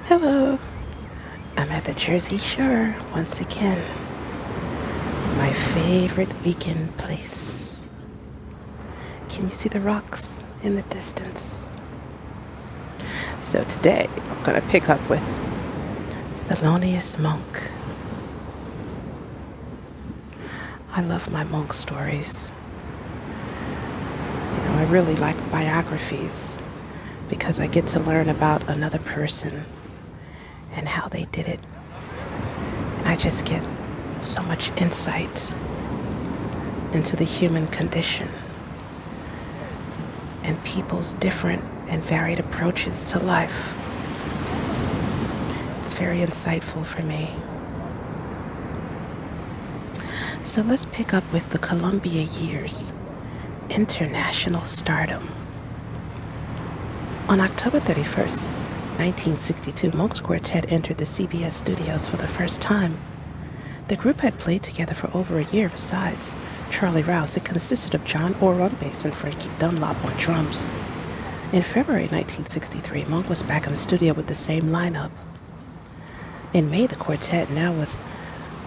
Hello, I'm at the Jersey Shore once again. My favorite weekend place. Can you see the rocks in the distance? So today I'm going to pick up with Thelonious Monk. I love my monk stories. I really like biographies because I get to learn about another person and how they did it. And I just get so much insight into the human condition and people's different and varied approaches to life. It's very insightful for me. So let's pick up with the Columbia years, international stardom. On October 31st, 1962, Monk's quartet entered the CBS studios for the first time. The group had played together for over a year. Besides Charlie Rouse, it consisted of John Orr on bass and Frankie Dunlop on drums. In February 1963, Monk was back in the studio with the same lineup. In May, the quartet, now with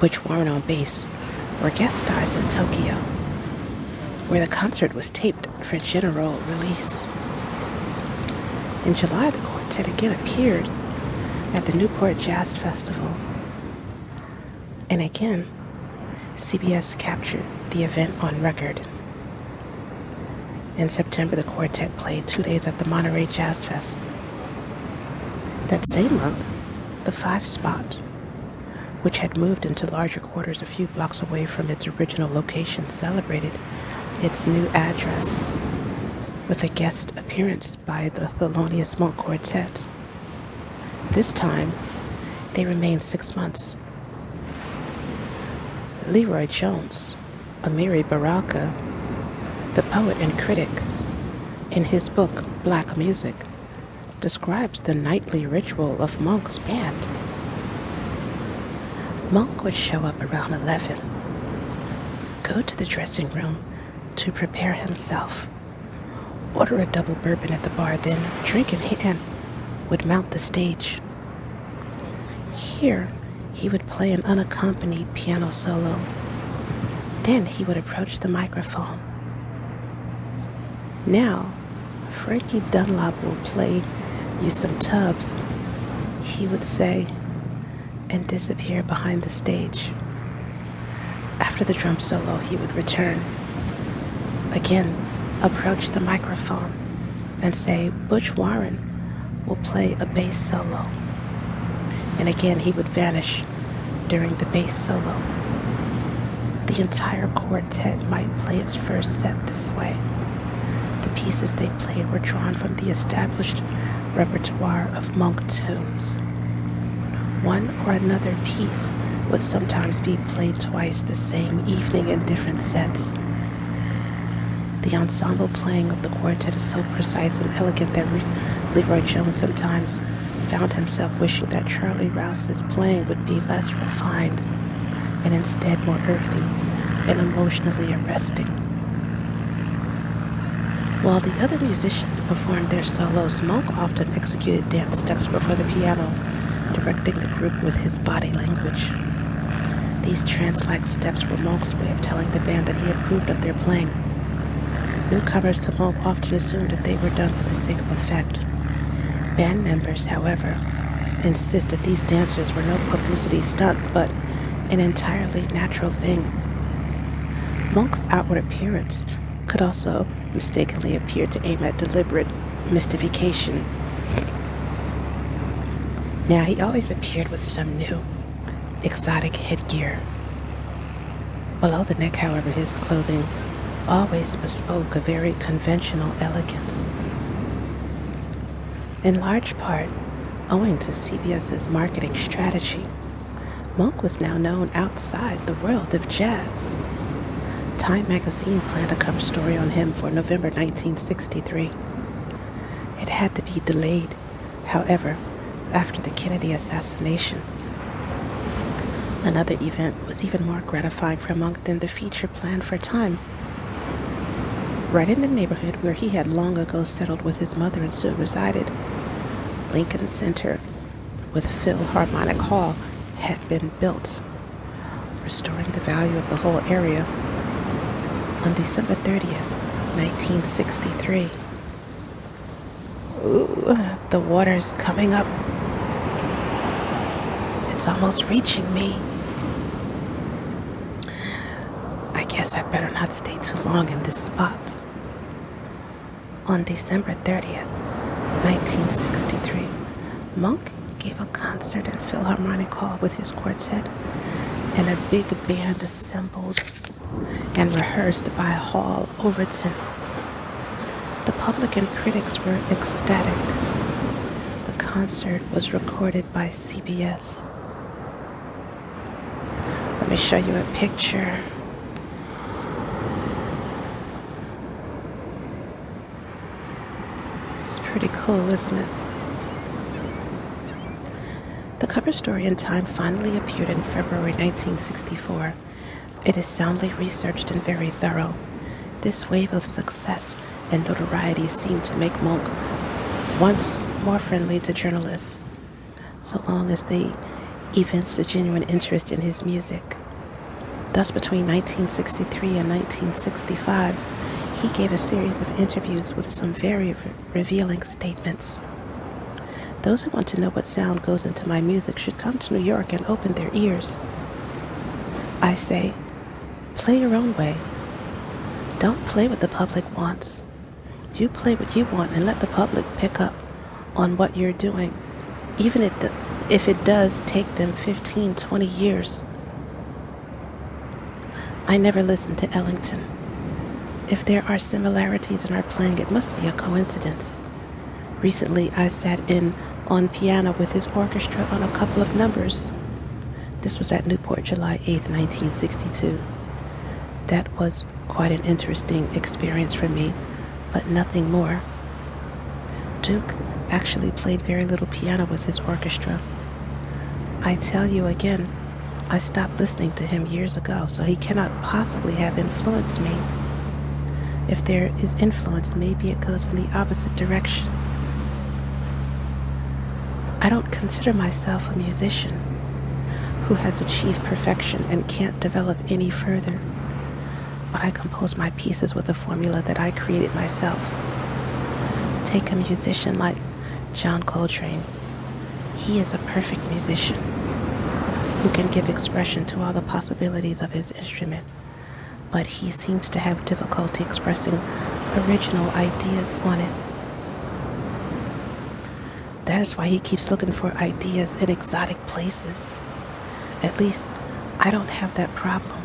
Butch Warren on bass, were guest stars in Tokyo, where the concert was taped for general release. In July, the quartet again appeared at the Newport Jazz Festival. And again, CBS captured the event on record. In September, the quartet played 2 days at the Monterey Jazz Fest. That same month, the Five Spot, which had moved into larger quarters a few blocks away from its original location, celebrated its new address with a guest appearance by the Thelonious Monk Quartet. This time, they remained 6 months. Leroy Jones, Amiri Baraka, the poet and critic, in his book Black Music, describes the nightly ritual of Monk's band. Monk would show up around 11, go to the dressing room to prepare himself, order a double bourbon at the bar, then, drink in hand, would mount the stage. Here, he would play an unaccompanied piano solo. Then he would approach the microphone. Now, Frankie Dunlop will play you some tubs, he would say, and disappear behind the stage. After the drum solo, he would return. Again, approach the microphone and say, Butch Warren will play a bass solo. And again, he would vanish during the bass solo. The entire quartet might play its first set this way. The pieces they played were drawn from the established repertoire of Monk tunes. One or another piece would sometimes be played twice the same evening in different sets. The ensemble playing of the quartet is so precise and elegant that Leroy Jones sometimes found himself wishing that Charlie Rouse's playing would be less refined and instead more earthy and emotionally arresting. While the other musicians performed their solos, Monk often executed dance steps before the piano, directing the group with his body language. These trance-like steps were Monk's way of telling the band that he approved of their playing. Newcomers to Monk often assumed that they were done for the sake of effect. Band members, however, insist that these dancers were no publicity stunt, but an entirely natural thing. Monk's outward appearance could also mistakenly appear to aim at deliberate mystification. Now, he always appeared with some new, exotic headgear. Below the neck, however, his clothing always bespoke a very conventional elegance. In large part, owing to CBS's marketing strategy, Monk was now known outside the world of jazz. Time magazine planned a cover story on him for November 1963. It had to be delayed, however, after the Kennedy assassination. Another event was even more gratifying for Monk than the feature planned for Time. Right in the neighborhood where he had long ago settled with his mother and still resided, Lincoln Center with Philharmonic Hall had been built, restoring the value of the whole area. On December 30th, 1963. Ooh, the water's coming up. It's almost reaching me. I guess I better not stay too long in this spot. On December 30th, 1963, Monk gave a concert in Philharmonic Hall with his quartet, and a big band assembled and rehearsed by Hall Overton. The public and critics were ecstatic. The concert was recorded by CBS. Let me show you a picture. It's pretty cool, isn't it? The cover story in Time finally appeared in February 1964. It is soundly researched and very thorough. This wave of success and notoriety seemed to make Monk once more friendly to journalists, so long as they evinced a genuine interest in his music. Thus, between 1963 and 1965, he gave a series of interviews with some very revealing statements. Those who want to know what sound goes into my music should come to New York and open their ears. I say, play your own way. Don't play what the public wants. You play what you want and let the public pick up on what you're doing, even if it does take them 15, 20 years. I never listened to Ellington. If there are similarities in our playing, it must be a coincidence. Recently, I sat in on piano with his orchestra on a couple of numbers. This was at Newport, July 8th, 1962. That was quite an interesting experience for me, but nothing more. Duke actually played very little piano with his orchestra. I tell you again, I stopped listening to him years ago, so he cannot possibly have influenced me. If there is influence, maybe it goes in the opposite direction. I don't consider myself a musician who has achieved perfection and can't develop any further. But I compose my pieces with a formula that I created myself. Take a musician like John Coltrane. He is a perfect musician who can give expression to all the possibilities of his instrument, but he seems to have difficulty expressing original ideas on it. That is why he keeps looking for ideas in exotic places. At least, I don't have that problem.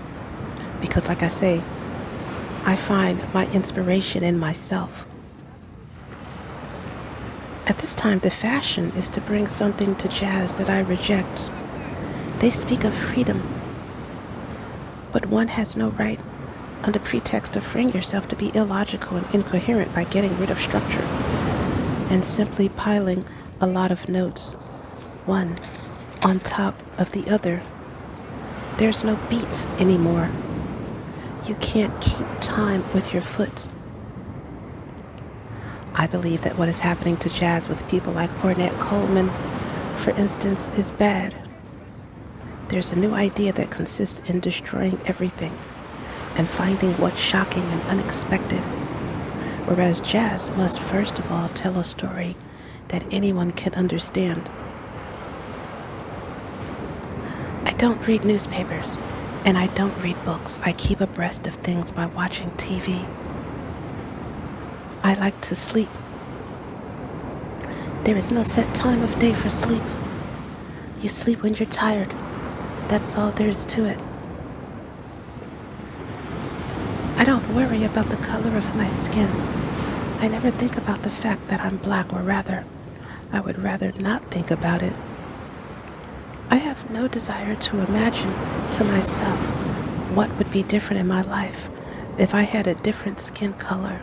Because like I say, I find my inspiration in myself. At this time, the fashion is to bring something to jazz that I reject. They speak of freedom, but one has no right, under pretext of freeing yourself, to be illogical and incoherent by getting rid of structure and simply piling a lot of notes, one on top of the other. There's no beat anymore. You can't keep time with your foot. I believe that what is happening to jazz with people like Ornette Coleman, for instance, is bad. There's a new idea that consists in destroying everything and finding what's shocking and unexpected, whereas jazz must first of all tell a story that anyone can understand. I don't read newspapers, and I don't read books. I keep abreast of things by watching TV. I like to sleep. There is no set time of day for sleep. You sleep when you're tired. That's all there is to it. I don't worry about the color of my skin. I never think about the fact that I'm black, or rather, I would rather not think about it. I have no desire to imagine to myself what would be different in my life if I had a different skin color.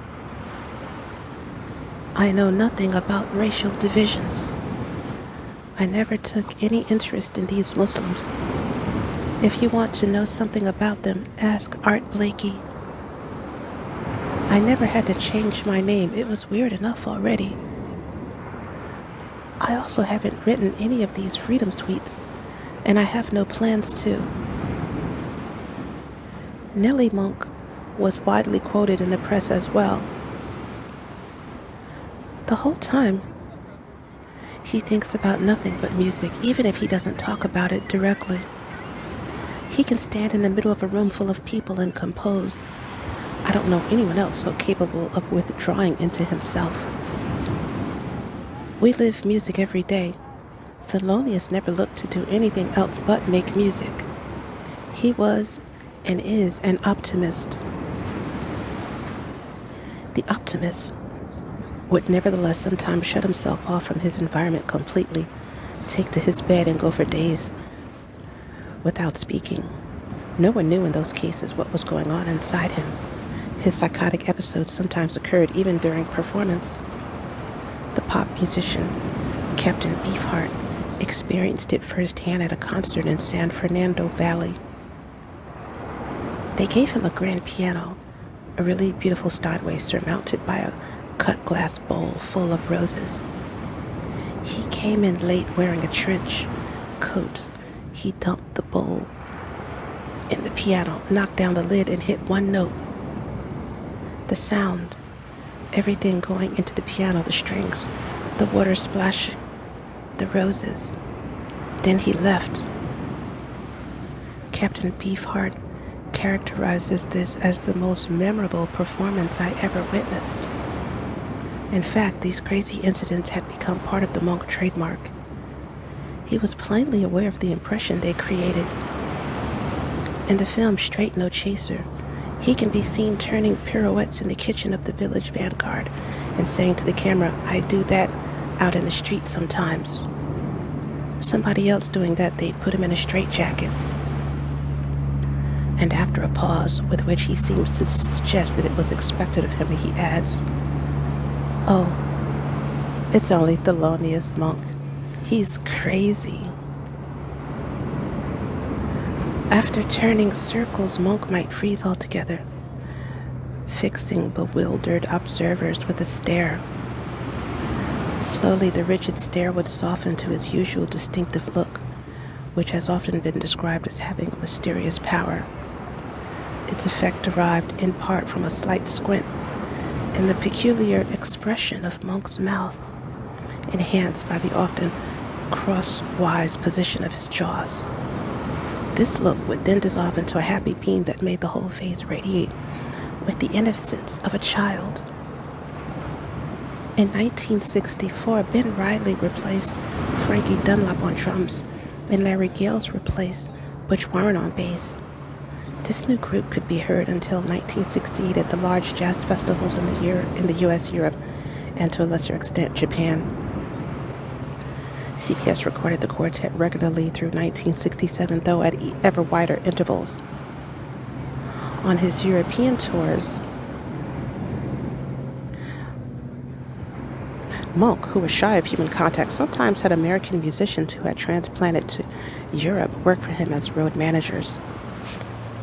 I know nothing about racial divisions. I never took any interest in these Muslims. If you want to know something about them, ask Art Blakey. I never had to change my name. It was weird enough already. I also haven't written any of these freedom suites, and I have no plans to. Nellie Monk was widely quoted in the press as well. The whole time, he thinks about nothing but music, even if he doesn't talk about it directly. He can stand in the middle of a room full of people and compose. I don't know anyone else so capable of withdrawing into himself. We live music every day. Thelonious never looked to do anything else but make music. He was and is an optimist. The optimist would nevertheless sometimes shut himself off from his environment completely, take to his bed and go for days without speaking. No one knew in those cases what was going on inside him. His psychotic episodes sometimes occurred even during performance. The pop musician, Captain Beefheart, experienced it firsthand at a concert in San Fernando Valley. They gave him a grand piano, a really beautiful Steinway surmounted by a cut glass bowl full of roses. He came in late wearing a trench coat. He dumped the bowl in the piano, knocked down the lid, and hit one note. The sound, everything going into the piano, the strings, the water splashing, the roses. Then he left. Captain Beefheart characterizes this as the most memorable performance I ever witnessed. In fact, these crazy incidents had become part of the Monk trademark. He was plainly aware of the impression they created. In the film Straight No Chaser, he can be seen turning pirouettes in the kitchen of the Village Vanguard and saying to the camera, "I do that out in the street sometimes." Somebody else doing that, they'd put him in a straitjacket. And after a pause, with which he seems to suggest that it was expected of him, he adds, "Oh, it's only Thelonious Monk. He's crazy." After turning circles, Monk might freeze altogether, fixing bewildered observers with a stare. Slowly, the rigid stare would soften to his usual distinctive look, which has often been described as having a mysterious power. Its effect derived in part from a slight squint and the peculiar expression of Monk's mouth, enhanced by the often crosswise position of his jaws. This look would then dissolve into a happy beam that made the whole face radiate with the innocence of a child. In 1964, Ben Riley replaced Frankie Dunlop on drums, and Larry Gales replaced Butch Warren on bass. This new group could be heard until 1968 at the large jazz festivals in the U.S., Europe, and to a lesser extent, Japan. CBS recorded the quartet regularly through 1967, though at ever wider intervals. On his European tours, Monk, who was shy of human contact, sometimes had American musicians who had transplanted to Europe work for him as road managers.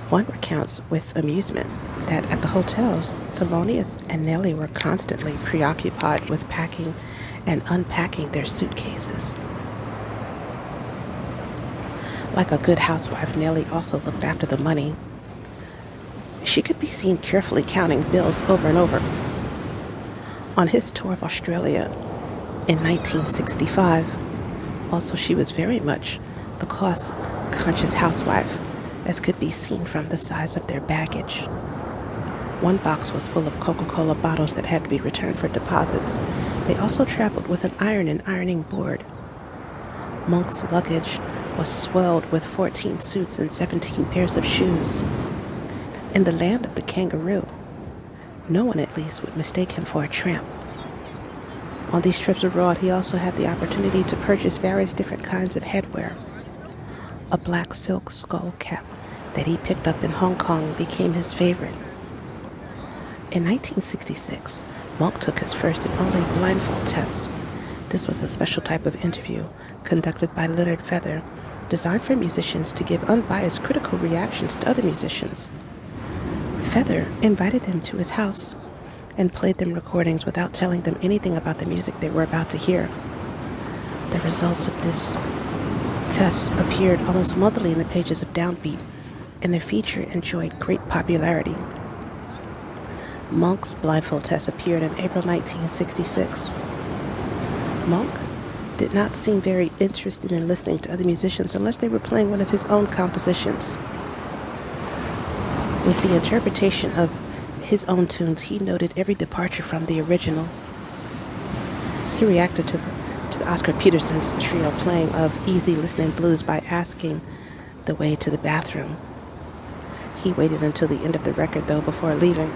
One recounts with amusement that at the hotels, Thelonious and Nellie were constantly preoccupied with packing and unpacking their suitcases. Like a good housewife, Nellie also looked after the money. She could be seen carefully counting bills over and over. On his tour of Australia in 1965, also she was very much the cost-conscious housewife, as could be seen from the size of their baggage. One box was full of Coca-Cola bottles that had to be returned for deposits. They also traveled with an iron and ironing board. Monk's luggage was swelled with 14 suits and 17 pairs of shoes. In the land of the kangaroo, no one at least would mistake him for a tramp. On these trips abroad, he also had the opportunity to purchase various different kinds of headwear. A black silk skull cap that he picked up in Hong Kong became his favorite. In 1966, Monk took his first and only Blindfold Test. This was a special type of interview conducted by Leonard Feather, designed for musicians to give unbiased critical reactions to other musicians. Feather invited them to his house and played them recordings without telling them anything about the music they were about to hear. The results of this test appeared almost monthly in the pages of Downbeat, and their feature enjoyed great popularity. Monk's Blindfold Test appeared in April 1966. Monk did not seem very interested in listening to other musicians unless they were playing one of his own compositions. With the interpretation of his own tunes, he noted every departure from the original. He reacted to the Oscar Peterson's trio playing of easy listening blues by asking the way to the bathroom. He waited until the end of the record, though, before leaving.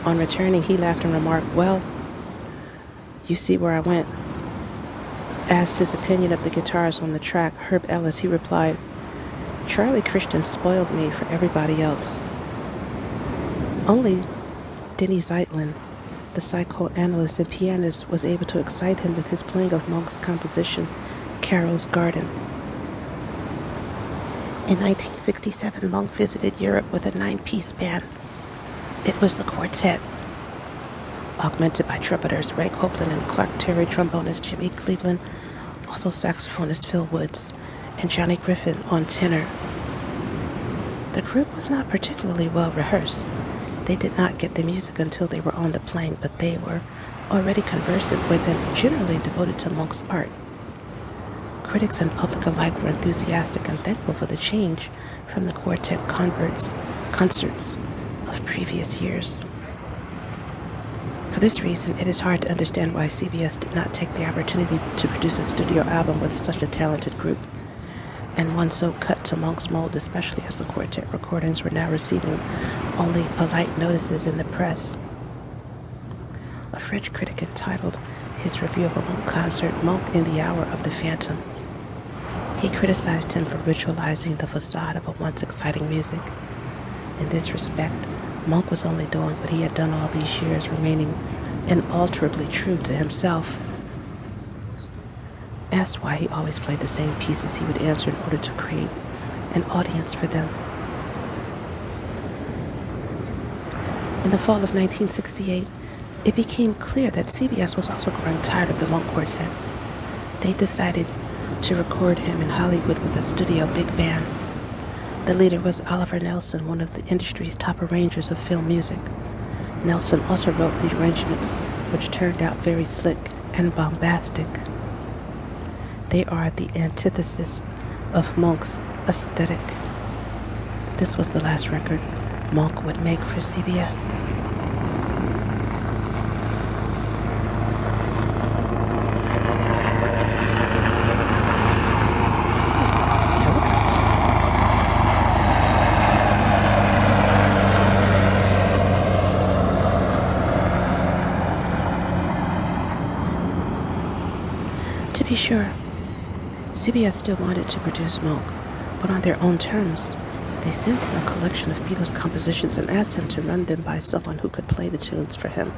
On returning, he laughed and remarked, "Well, you see where I went." Asked his opinion of the guitars on the track, Herb Ellis, he replied, "Charlie Christian spoiled me for everybody else." Only Denny Zeitlin, the psychoanalyst and pianist, was able to excite him with his playing of Monk's composition, Carol's Garden. In 1967, Monk visited Europe with a 9-piece band. It was the Quartet, augmented by trumpeters Ray Copeland and Clark Terry, trombonist Jimmy Cleveland, also saxophonist Phil Woods, and Johnny Griffin on tenor. The group was not particularly well rehearsed. They did not get the music until they were on the plane, but they were already conversant with and generally devoted to Monk's art. Critics and public alike were enthusiastic and thankful for the change from the quartet concerts of previous years. For this reason, it is hard to understand why CBS did not take the opportunity to produce a studio album with such a talented group, and one so cut to Monk's mold, especially as the quartet recordings were now receiving only polite notices in the press. A French critic entitled his review of a Monk concert, "Monk in the Hour of the Phantom." He criticized him for ritualizing the facade of a once exciting music. In this respect, Monk was only doing what he had done all these years, remaining inalterably true to himself. Asked why he always played the same pieces, he would answer in order to create an audience for them. In the fall of 1968, it became clear that CBS was also growing tired of the Monk Quartet. They decided to record him in Hollywood with a studio big band. The leader was Oliver Nelson, one of the industry's top arrangers of film music. Nelson also wrote the arrangements, which turned out very slick and bombastic. They are the antithesis of Monk's aesthetic. This was the last record Monk would make for CBS. To be sure, CBS still wanted to produce Monk, but on their own terms. They sent him a collection of Beatles compositions and asked him to run them by someone who could play the tunes for him,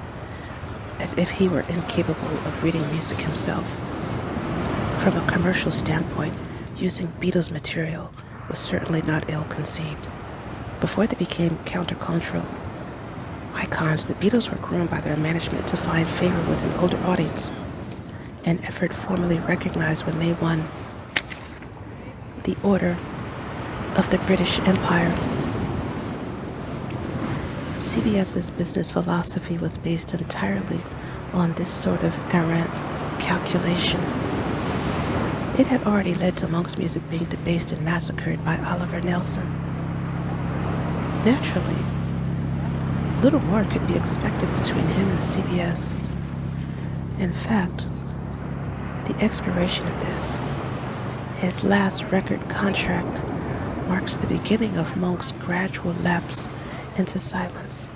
as if he were incapable of reading music himself. From a commercial standpoint, using Beatles material was certainly not ill-conceived. Before they became countercultural icons, the Beatles were groomed by their management to find favor with an older audience, an effort formally recognized when they won the Order of the British Empire. CBS's business philosophy was based entirely on this sort of errant calculation. It had already led to Monk's music being debased and massacred by Oliver Nelson. Naturally, little more could be expected between him and CBS. In fact, the expiration of this, his last record contract, marks the beginning of Monk's gradual lapse into silence.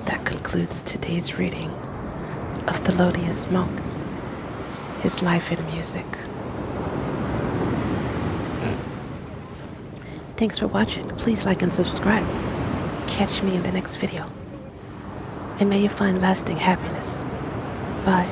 That concludes today's reading of Thelonious Monk, His Life in Music. Thanks for watching. Please like and subscribe. Catch me in the next video. And may you find lasting happiness. Bye.